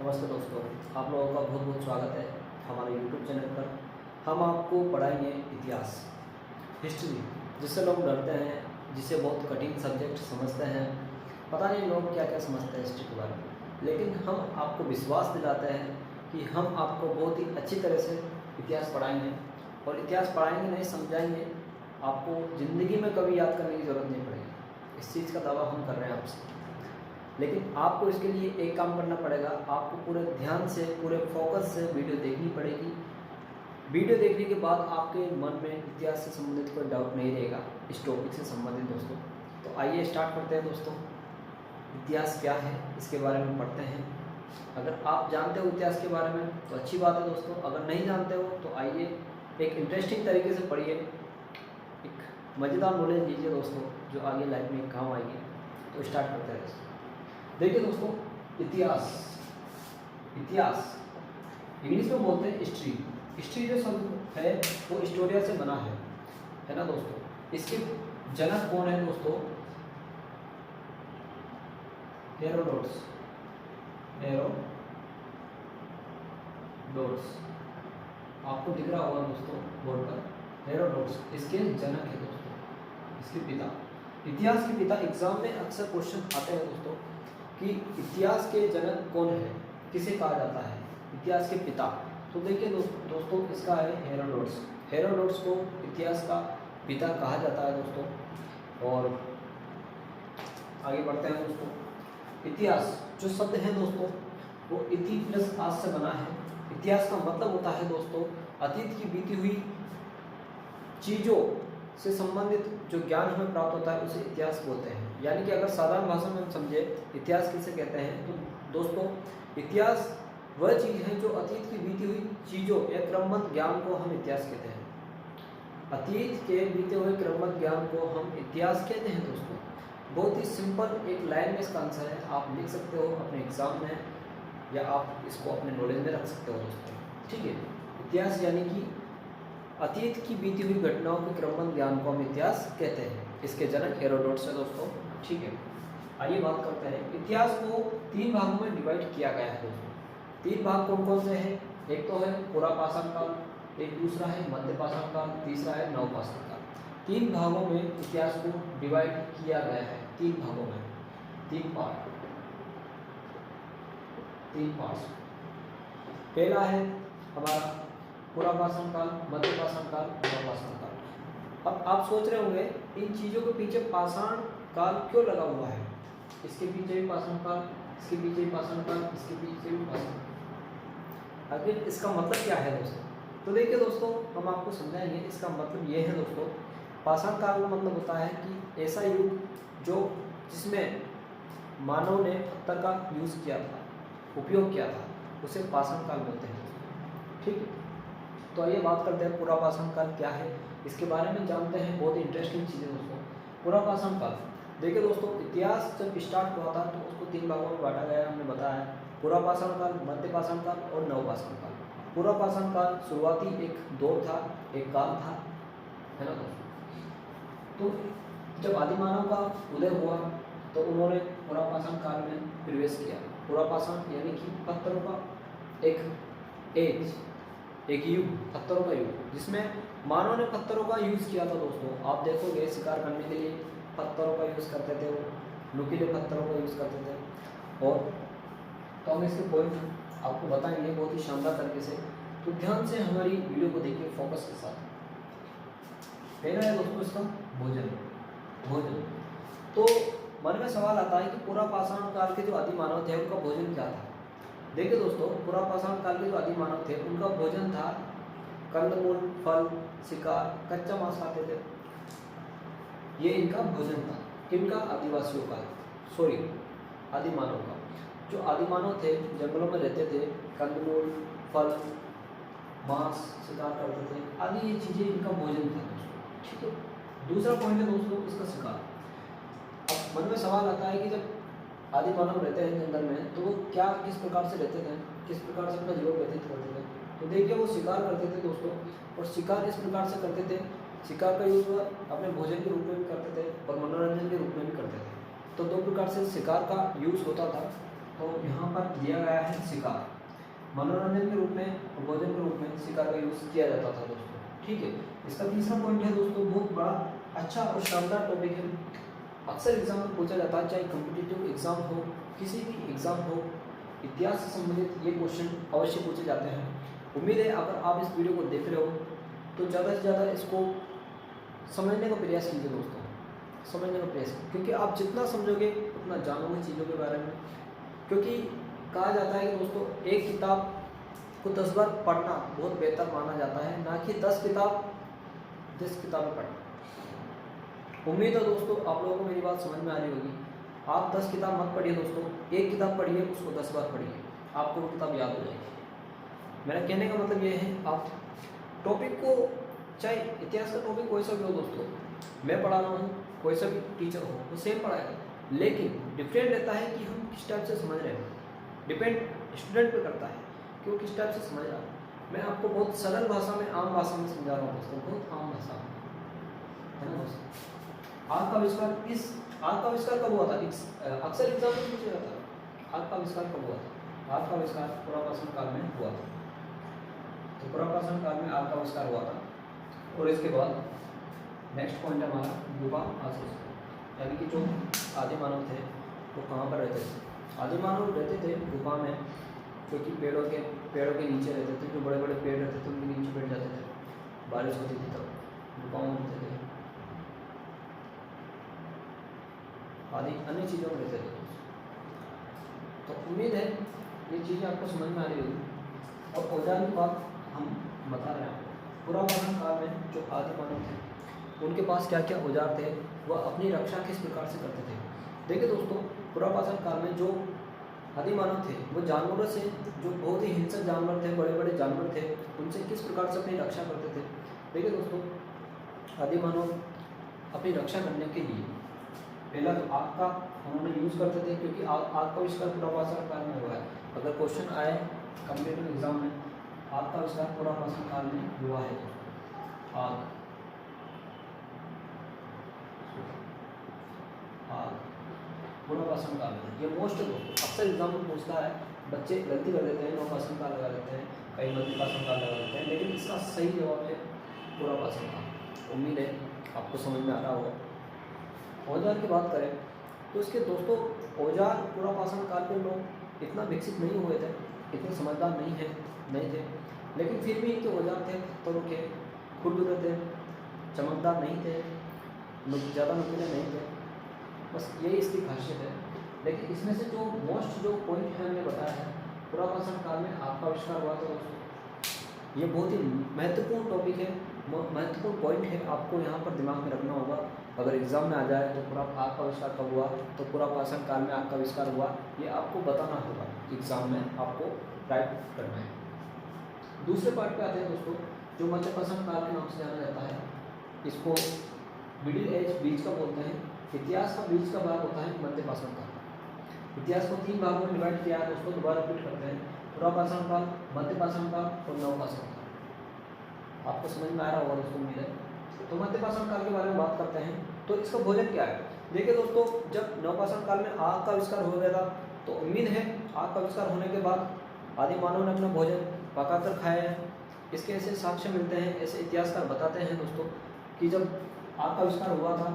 नमस्ते दोस्तों, आप लोगों का बहुत बहुत स्वागत है हमारे YouTube चैनल पर। हम आपको पढ़ाएंगे इतिहास, हिस्ट्री, जिससे लोग डरते हैं, जिसे बहुत कठिन सब्जेक्ट समझते हैं। पता नहीं लोग क्या क्या समझते हैं हिस्ट्री के बारे में, लेकिन हम आपको विश्वास दिलाते हैं कि हम आपको बहुत ही अच्छी तरह से इतिहास पढ़ाएंगे। और इतिहास पढ़ाएंगे नहीं, समझाएंगे, आपको ज़िंदगी में कभी याद करने की ज़रूरत नहीं पड़ेगी। इस चीज़ का दावा हम कर रहे हैं आपसे। लेकिन आपको इसके लिए एक काम करना पड़ेगा, आपको पूरे ध्यान से, पूरे फोकस से वीडियो देखनी पड़ेगी। वीडियो देखने के बाद आपके मन में इतिहास से संबंधित कोई डाउट नहीं रहेगा इस टॉपिक से संबंधित दोस्तों। तो आइए स्टार्ट करते हैं दोस्तों। इतिहास क्या है इसके बारे में पढ़ते हैं। अगर आप जानते हो इतिहास के बारे में तो अच्छी बात है दोस्तों, अगर नहीं जानते हो तो आइए एक इंटरेस्टिंग तरीके से पढ़िए, एक मज़ेदार नॉलेज लीजिए दोस्तों, जो आगे लाइफ में काम आएगी। तो स्टार्ट करते हैं दोस्तों। देखिए दोस्तों, इतिहास इंग्लिश में बोलते हैं हिस्ट्री। हिस्ट्री जो शब्द है वो हिस्टोरिया से बना है ना दोस्तों। इसके जनक कौन है दोस्तों? हेरोडोटस। आपको दिख रहा होगा दोस्तों बोर्ड पर, हेरोडोटस इसके जनक है दोस्तों, इसके पिता। इतिहास के पिता एग्जाम में अक्सर क्वेश्चन आते हैं दोस्तों कि इतिहास के जनक कौन है, किसे कहा जाता है इतिहास के पिता। तो देखिए दोस्तों इसका है हेरोडोटस। हेरोडोटस को इतिहास का पिता कहा जाता है दोस्तों। और आगे बढ़ते हैं दोस्तों। इतिहास जो शब्द है दोस्तों वो इति प्लस आस से बना है। इतिहास का मतलब होता है दोस्तों अतीत की बीती हुई चीज़ों से संबंधित जो ज्ञान हमें प्राप्त होता है उसे इतिहास बोलते हैं। यानी कि अगर साधारण भाषा में हम समझे इतिहास किसे कहते हैं, तो दोस्तों इतिहास वह चीज़ है जो अतीत की बीती हुई चीज़ों या क्रमबद्ध ज्ञान को हम इतिहास कहते हैं। अतीत के बीते हुए क्रमबद्ध ज्ञान को हम इतिहास कहते हैं दोस्तों। बहुत ही सिंपल एक लाइन में इसका आंसर है, आप लिख सकते हो अपने एग्जाम में, या आप इसको अपने नॉलेज में रख सकते हो दोस्तों। ठीक है, इतिहास यानी कि अतीत की बीती हुई घटनाओं के क्रमबद्ध ज्ञान को हम इतिहास कहते हैं। इसके जनक हेरोडोटस है दोस्तों। ठीक है, आइए बात करते हैं। इतिहास को 3 भागों में डिवाइड किया गया है दोस्तों। 3 भाग कौन कौन से हैं? एक तो है पुरा पाषाण काल, एक दूसरा है मध्य पाषाण काल, तीसरा है नव पाषाण काल। 3 भागों में इतिहास को डिवाइड किया गया है। 3 भागों में, 3 पार्ट, 3 पार्ट्स। पहला है हमारा पुरा पाषाण काल, मध्य पाषाण काल, नव पाषाण काल। अब आप सोच रहे होंगे इन चीज़ों के पीछे पाषाण काल क्यों लगा हुआ है? इसके पीछे भी पाषाण काल, इसके पीछे भी पाषाण काल, इसके पीछे भी पाषाण काल। आखिर इसका मतलब क्या है दोस्तों? तो देखिए दोस्तों, हम आपको समझाएंगे। इसका मतलब ये है दोस्तों, पाषाण काल का मतलब होता है कि ऐसा युग जो जिसमें मानव ने पत्थर का यूज़ किया था, उपयोग किया था, उसे पाषाण काल बोलते हैं। ठीक है, तो आइए बात करते हैं पुरा पाषाण काल क्या है, इसके बारे में जानते हैं। बहुत इंटरेस्टिंग चीज़ है दोस्तों पुरा पाषाण काल। देखिए दोस्तों, इतिहास जब स्टार्ट हुआ था तो उसको 3 भागों में बांटा गया, हमने बताया। पुरा पाषाण काल, मध्य पाषाण काल और नव पाषाण काल। पुरा पाषाण काल शुरुआती एक दौर था, एक काल था, है ना दोस्तों। तो जब आदिमानव का उदय हुआ तो उन्होंने पुरा पाषाण काल में प्रवेश किया। पुरा पाषाण यानी कि पत्थरों का एक एज, एक युग, पत्थरों का युग, जिसमें मानव ने पत्थरों का यूज़ किया था दोस्तों। आप देखोगे शिकार करने के लिए पत्थरों का यूज़ करते थे, वो नुकीले पत्थरों का यूज़ करते थे। और तो हम इसके पॉइंट आपको बताएंगे बहुत ही शानदार तरीके से, तो ध्यान से हमारी वीडियो को देखिए फोकस के साथ। पहला है दोस्तों इसका भोजन। तो मन में सवाल आता है कि पुरा पाषाण काल के जो आदि मानव थे उनका भोजन क्या था? देखिए दोस्तों, पुरा पाषाण काल के जो आदि मानव थे उनका भोजन था कंदमूल, फल, शिकार, कच्चा मांस खाते थे। ये इनका भोजन था। किनका? आदिवासियों का, सॉरी आदि मानव का। जो आदि मानव थे जंगलों में रहते थे, कंदमूल, फल, मांस शिकार करते थे आदि, ये चीज़ें इनका भोजन था दोस्तों। ठीक है, दूसरा पॉइंट है दोस्तों इसका शिकार। अब मन में सवाल आता है कि जब आदि मानव रहते हैं जंगल में तो वो क्या किस प्रकार से रहते थे, किस प्रकार से अपना जीवन व्यतीत करते थे? तो देखिए वो शिकार करते थे दोस्तों, और शिकार इस प्रकार से करते थे, शिकार का यूज़ अपने भोजन के रूप में भी करते थे और मनोरंजन के रूप में भी करते थे। तो 2 प्रकार से शिकार का यूज़ होता था। तो यहाँ पर दिया गया है शिकार, मनोरंजन के रूप में और भोजन के रूप में शिकार का यूज़ किया जाता था दोस्तों। ठीक है, इसका तीसरा पॉइंट है दोस्तों, बहुत बड़ा अच्छा और शानदार टॉपिक है, अक्सर एग्जाम में पूछा जाता है, चाहे कम्पिटिटिव एग्जाम हो, किसी भी एग्जाम हो, इतिहास से संबंधित ये क्वेश्चन अवश्य पूछे जाते हैं। उम्मीद है अगर आप इस वीडियो को देख रहे हो तो ज़्यादा से ज़्यादा इसको समझने का प्रयास कीजिए दोस्तों, समझने का प्रयास कीजिए, क्योंकि आप जितना समझोगे उतना जानोगे चीज़ों के बारे में। क्योंकि कहा जाता है कि दोस्तों एक किताब को 10 बार पढ़ना बहुत बेहतर माना जाता है, ना कि 10 किताबें पढ़ना। उम्मीद है दोस्तों आप लोगों को मेरी बात समझ में आ रही होगी। आप 10 किताब मत पढ़िए दोस्तों, एक किताब पढ़िए, उसको 10 बार पढ़िए, आपको वो किताब याद हो जाएगी। मेरा कहने का मतलब ये है, आप टॉपिक को, चाहे इतिहास का टॉपिक कोई सा भी हो दोस्तों, मैं पढ़ा रहा हूँ, कोई सा भी टीचर हो वो सेम पढ़ाएगा, लेकिन डिफरेंट रहता है कि हम किस टाइप से समझ रहे हैं, डिपेंड स्टूडेंट पे करता है कि वो किस टाइप से समझ रहा है। मैं आपको बहुत सरल भाषा में, आम भाषा में समझा रहा हूँ दोस्तों, बहुत आम भाषा में, है ना दोस्तों। आग का आविष्कार कब हुआ था? अक्सर एग्जाम में पूछा जाता है, आग का आविष्कार कब हुआ था? आग का आविष्कार पुरापाषाण काल में हुआ था। तो पुरापाषाण काल में आग का आविष्कार हुआ था। और इसके बाद नेक्स्ट पॉइंट है हमारा गुफा आश्रय, यानी कि जो आदि मानव थे वो कहाँ पर रहते थे? आदि मानव रहते थे गुफा में, क्योंकि पेड़ों के नीचे रहते थे, जो बड़े बड़े पेड़ रहते थे उनके नीचे बैठ जाते थे, बारिश होती थी तब गुफाओं में रहते थे, आदि अन्य चीज़ों में रहते थे। तो उम्मीद है ये चीज़ें आपको समझ में आ रही होगी। और औजार की बात हम बता रहे हैं आपको, पुरापाषाण काल में जो आदि मानव थे उनके पास क्या क्या औजार थे, वह अपनी रक्षा किस प्रकार से करते थे। देखिए दोस्तों, पुरापाषाण काल में जो आदि मानव थे वो जानवरों से, जो बहुत ही हिंसक जानवर थे, बड़े बड़े जानवर थे, उनसे किस प्रकार से अपनी रक्षा करते थे। देखिए दोस्तों, आदि मानव अपनी रक्षा करने के लिए पहला तो आग का उन्होंने यूज़ करते थे, क्योंकि आग का आविष्कार पुरापाषाण काल में हुआ है। अगर क्वेश्चन आए कॉम्पिटिटिव एग्जाम में, आग का आविष्कार पुरापाषाण काल में हुआ है। आग पुरापाषाण काल में, ये मोस्ट दोस्तों अक्सर एग्जाम में पूछता है, बच्चे गलती कर देते हैं, नवपाषाण काल लगा देते हैं, कई मध्यपाषाण काल लगा देते हैं, लेकिन इसका सही जवाब है पुरापाषाण काल। उम्मीद है आपको समझ में आ रहा होगा। औजार की बात करें तो इसके दोस्तों औजार पुरापाषाण काल के लोग इतना विकसित नहीं हुए थे, इतने समझदार नहीं थे, लेकिन फिर भी इनके औजार थे, पत्थरों के, खुरदुरे थे, चमकदार नहीं थे, ज़्यादा नुकीले नहीं थे, बस यही इसकी खासियत है। लेकिन इसमें से जो मोस्ट जो पॉइंट है मैंने बताया है, पुरापाषाण काल में आग का आविष्कार हुआ था दोस्तों, ये बहुत ही महत्वपूर्ण टॉपिक है, महत्वपूर्ण पॉइंट है, आपको यहाँ पर दिमाग में रखना होगा। अगर एग्जाम में आ जाए तो पूरा आग का आविष्कार कब हुआ, तो पुरापाषाण काल में आग का आविष्कार हुआ, ये आपको बताना होगा, एग्जाम में आपको राइट करना है। दूसरे पार्ट पे आते हैं दोस्तों, जो मध्यपाषाण काल के नाम से जाना जाता है, इसको मिडिल एज, बीच का बोलते हैं। इतिहास का बीच का भाग होता है मध्यपाषाण काल। इतिहास को 3 भागों में डिवाइड किया है दोस्तों, दोबारा रिपीट करते हैं, पुरापाषाण काल, मध्यपाषाण काल और नवपाषाण काल। आपको समझ में आ रहा होगा दोस्तों, उम्मीद है। तो मध्यपाषाण काल के बारे में बात करते हैं, तो इसका भोजन क्या है। देखिए दोस्तों, जब नवपाषाण काल में आग का आविष्कार हो गया था, तो उम्मीद है आग का आविष्कार होने के बाद आदि मानव ने अपना भोजन पकाकर खाया है। इसके ऐसे साक्ष्य मिलते हैं, ऐसे इतिहासकार बताते हैं दोस्तों कि जब आग का आविष्कार हुआ था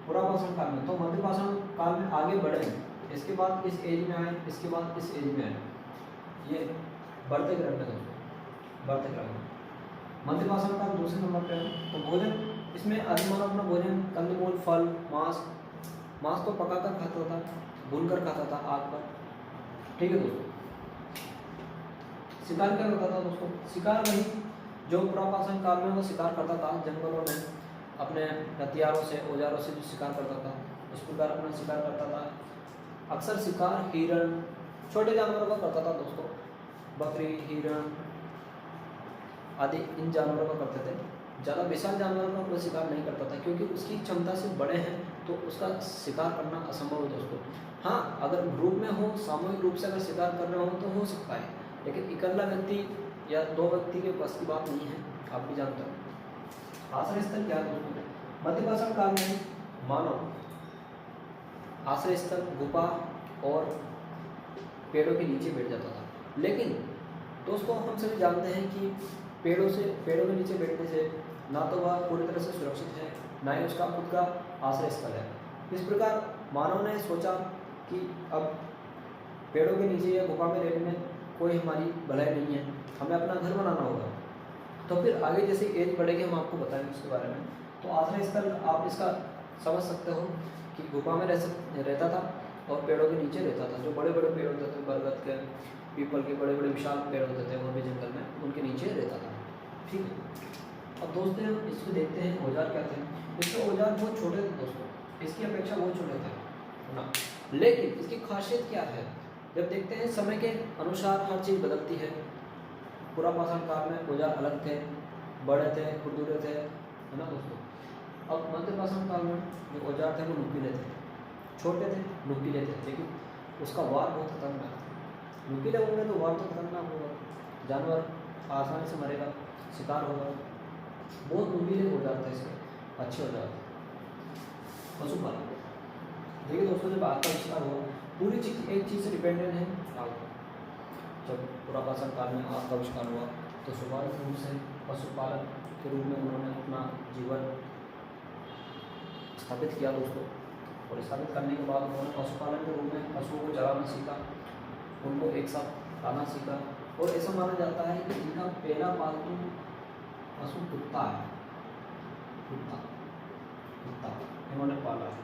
पुरापाषाण काल में, तो मध्यपाषाण काल में आगे बढ़े, इसके बाद इस एज में आए, इसके बाद इस एज में आए, ये बढ़ते क्रम में दोस्तों, बढ़ते क्रम में। मध्यपाषाण काल दूसरे नंबर पे है। तो भोजन, इसमें आदि मानव अपना भोजन कंदमूल, फल, मांस तो पकाकर खाता था, भूनकर खाता था आग पर। ठीक है दोस्तों। शिकार क्या करता था दोस्तों? शिकार वही जो पुरापाषाण काल में वो शिकार करता था, जंगलों में अपने हथियारों से, औजारों से जो शिकार करता था, उस प्रकार अपना शिकार करता था। अक्सर शिकार हिरण, छोटे जानवरों का करता था दोस्तों, बकरी, हिरण आदि इन जानवरों का करते थे। ज़्यादा विशाल जानवरों का कोई शिकार नहीं करता था, क्योंकि उसकी क्षमता से बड़े हैं, तो उसका शिकार करना असंभव है दोस्तों। हाँ, अगर ग्रुप में हो, सामूहिक रूप से अगर शिकार कर रहे हो तो हो सकता है, लेकिन इकल्ला व्यक्ति या 2 व्यक्ति के बस की बात नहीं है, आप भी जानते हो। आश्रय स्थल क्या है दोस्तों? मध्यपाषाण काल में मानव आश्रय स्थल, गुफा और पेड़ों के नीचे बैठ जाता था। लेकिन दोस्तों हम सभी जानते हैं कि पेड़ों के नीचे बैठने से ना तो वह पूरी तरह से सुरक्षित है, ना ही उसका खुद का आश्रय स्थल है। इस प्रकार मानव ने सोचा कि अब पेड़ों के नीचे या गुफा में रहने में कोई हमारी भलाई नहीं है, हमें अपना घर बनाना होगा। तो फिर आगे जैसे एज बढ़ेगी हम आपको बताएंगे उसके बारे में। तो आश्रय स्थल आप इसका समझ सकते हो कि गुफा में रहता था और पेड़ों के नीचे रहता था। जो बड़े बड़े पेड़ होते थे, बरगद के, पीपल के बड़े बड़े विशाल पेड़ होते थे और भी जंगल में, उनके नीचे रहता था। ठीक है। अब दोस्तों हम इसको देखते हैं औजार क्या थे। इसके औजार बहुत छोटे थे दोस्तों, इसकी अपेक्षा बहुत छोटे थे ना, लेकिन इसकी खासियत क्या है, जब देखते हैं समय के अनुसार हर चीज़ बदलती है। पूरा पाषाण काल में औजार अलग थे, बड़े थे, खुरदुरे थे, है ना दोस्तों। अब मध्य पाषाण काल में जो औजार थे वो नुकीले थे, छोटे थे, नुकीले थे, लेकिन उसका वार बहुत खतरनाक था। नुकीले होंगे तो वार तो खतरनाक होगा, जानवर आसानी से मरेगा, शिकार होगा। बहुत नुकीले औजार थे इसके, अच्छे औजार थे। पशुपालन देखिए दोस्तों, जब आग का आविष्कार हुआ, पूरी चीज एक चीज़ से डिपेंडेंट है, आग। जब पूरा पाषाण काल में आग का आविष्कार हुआ तो स्वाभाविक रूप से पशुपालन के रूप में उन्होंने अपना जीवन स्थापित किया दोस्तों। और स्थापित करने के बाद उन्होंने पशुपालन के रूप में पशुओं को चराना सीखा, उनको एक साथ लाना सीखा। और ऐसा माना जाता है कि इनका पहला पालतू पशु कुत्ता है, कुत्ता इन्होंने पाला है।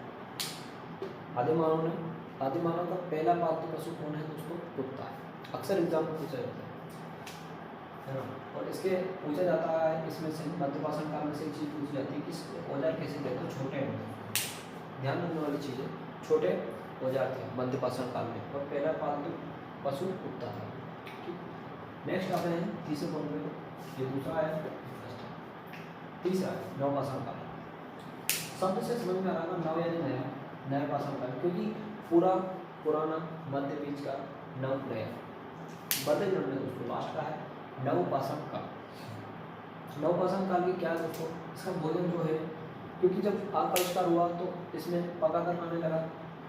आदि मानव का पहला पालतू पशु कौन है दोस्तों? कुत्ता है। अक्सर एग्जाम में पूछा जाता है ना। और इसके पूछा जाता है, इसमें से मध्य पाषाण काल में से एक चीज़ पूछी जाती है कि औजार कैसे थे? तो छोटे हैं, ध्यान रखने वाली चीज़ है, छोटे औजार थे मध्य पाषाण काल में, और पहला पालतू पशु कुत्ता था। नेक्स्ट आते हैं तीसरे पॉइंट में, ये दूसरा है। तीसरा है नव पाषाण काल। शब्द से समझ में आ रहा है नव यानी नया, नया पाषाण काल, क्योंकि पूरा पुराना, मध्य बीच का, नव नया, बदल जोड़ने दोस्तों लास्ट का है नव पाषाण काल। नव पाषाण काल की क्या है दोस्तों? इसका भोजन जो है, क्योंकि जब आग का आविष्कार हुआ तो इसमें पका कर खाने लगा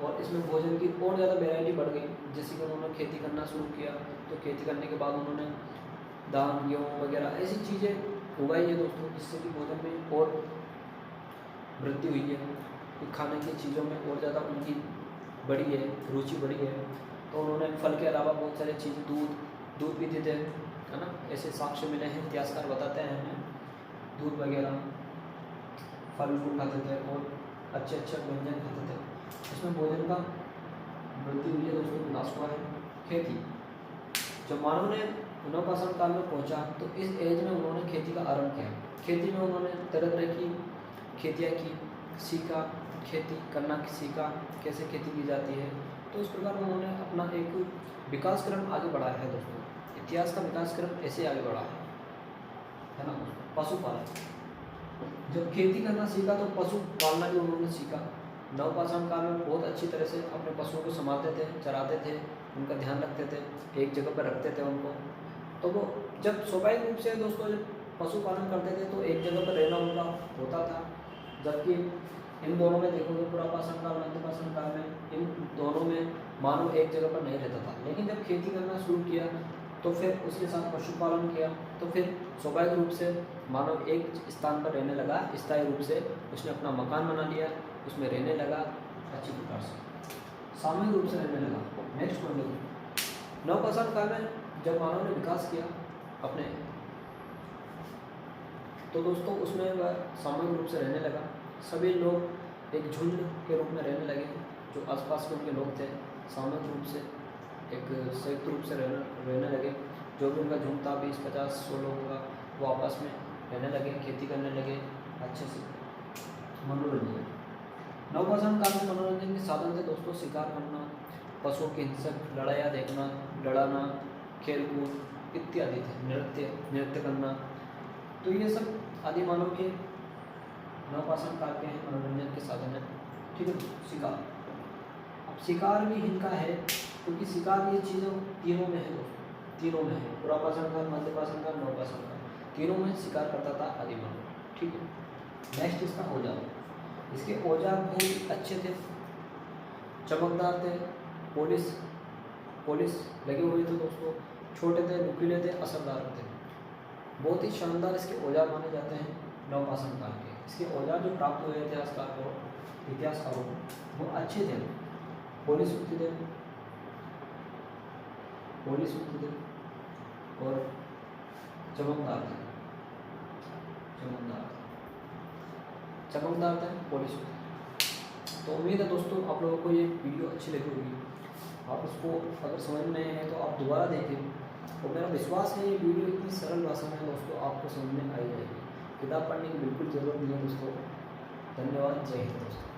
और इसमें भोजन की और ज़्यादा वैरायटी बढ़ गई। जैसे कि उन्होंने खेती करना शुरू किया, तो खेती करने के बाद उन्होंने धान, गेहूँ वगैरह ऐसी चीज़ें उगाई है दोस्तों, जिससे कि भोजन में और वृद्धि हुई है, कि खाने की चीज़ों में और ज़्यादा उनकी बढ़ी है, रुचि बढ़ी है। तो उन्होंने फल के अलावा बहुत सारी चीज़ें, दूध पीते थे, है ना, ऐसे साक्ष्य मिले हैं, इतिहासकार बताते हैं हमें। दूध वगैरह, फल फूल खाते थे और अच्छे व्यंजन खाते थे। इसमें भोजन का वृद्धि हुई है दोस्तों, विकास हुआ है। खेती, जब मानव ने नव पाषाण काल में पहुंचा तो इस एज में उन्होंने खेती का आरंभ किया। खेती में उन्होंने तरह तरह की खेतियाँ की, सीखा, खेती करना सीखा, कैसे खेती की जाती है। तो इस प्रकार उन्होंने अपना एक विकास क्रम आगे बढ़ाया है दोस्तों। इतिहास का विकास क्रम ऐसे आगे बढ़ा है ना। पशुपालन, जब खेती करना सीखा तो पशु पालना भी उन्होंने सीखा। नव पाषाण काल में बहुत अच्छी तरह से अपने पशुओं को संभालते थे, चराते थे, उनका ध्यान रखते थे, एक जगह पर रखते थे उनको। तो वो जब स्वाभाविक रूप से दोस्तों जब पशुपालन करते थे तो एक जगह पर रहना उनका होता था। जबकि इन दोनों में देखोगे, पूरा पाषाण काल, मध्य पाषाण काल में, इन दोनों में मानव एक जगह पर नहीं रहता था। लेकिन जब खेती करना शुरू किया तो फिर उसके साथ पशुपालन किया, तो फिर स्वाभाविक रूप से मानव एक स्थान पर रहने लगा, स्थायी रूप से उसने अपना मकान बना लिया, उसमें रहने लगा अच्छी प्रकार से, सामूहिक रूप से रहने लगा। नेक्स्ट पॉइंट, नव पाषाण काल में जब मानव ने विकास किया अपने, तो दोस्तों उसमें वह सामूहिक रूप से रहने लगा। सभी लोग एक झुंड के रूप में रहने लगे, जो आसपास के उनके लोग थे सामूहिक रूप से, एक संयुक्त रूप से रहने लगे। जो भी उनका झुंड था 20-50-100 लोगों का, वो आपस में रहने लगे, खेती करने लगे अच्छे से। मनोरंजन, नव पाषाण काल में मनोरंजन के साधन थे दोस्तों शिकार करना, पशुओं की हिंसक लड़ाइयाँ देखना, लड़ाना, खेलकूद इत्यादि थे, नृत्य करना। तो ये सब आदि मानव के नव पाषाण काल के हैं मनोरंजन के साधन है। ठीक है। शिकार, अब शिकार भी इनका है, क्योंकि शिकार ये चीज़ों तीनों में है दोस्तों, तीनों में है, पूरा पाषाण काल, मध्य पाषाण काल, नव पाषाण काल, तीनों में शिकार करता था आदि मानव। ठीक है। नेक्स्ट इसका औजार, इसके औजार बहुत अच्छे थे, चमकदार थे, पॉलिश लगे हुए थे दोस्तों, छोटे थे, नुकीले थे, असरदार थे। बहुत ही शानदार इसके औजार माने जाते हैं नवपाषाण काल के। इसके औजार जो प्राप्त हुए इतिहासकारों को वो अच्छे थे, पॉलिश युक्त थे और चमकदार थे, पॉलिश युक्त। तो उम्मीद है दोस्तों आप लोगों को ये वीडियो अच्छी लगी होगी। आप उसको अगर समझ में नहीं है तो आप दोबारा देखें, और मेरा विश्वास है ये वीडियो इतनी सरल भाषा में दोस्तों आपको समझ में आई जाएगी। किताब पढ़ने की बिल्कुल ज़रूरत नहीं है दोस्तों। धन्यवाद, जय हिंद दोस्तों।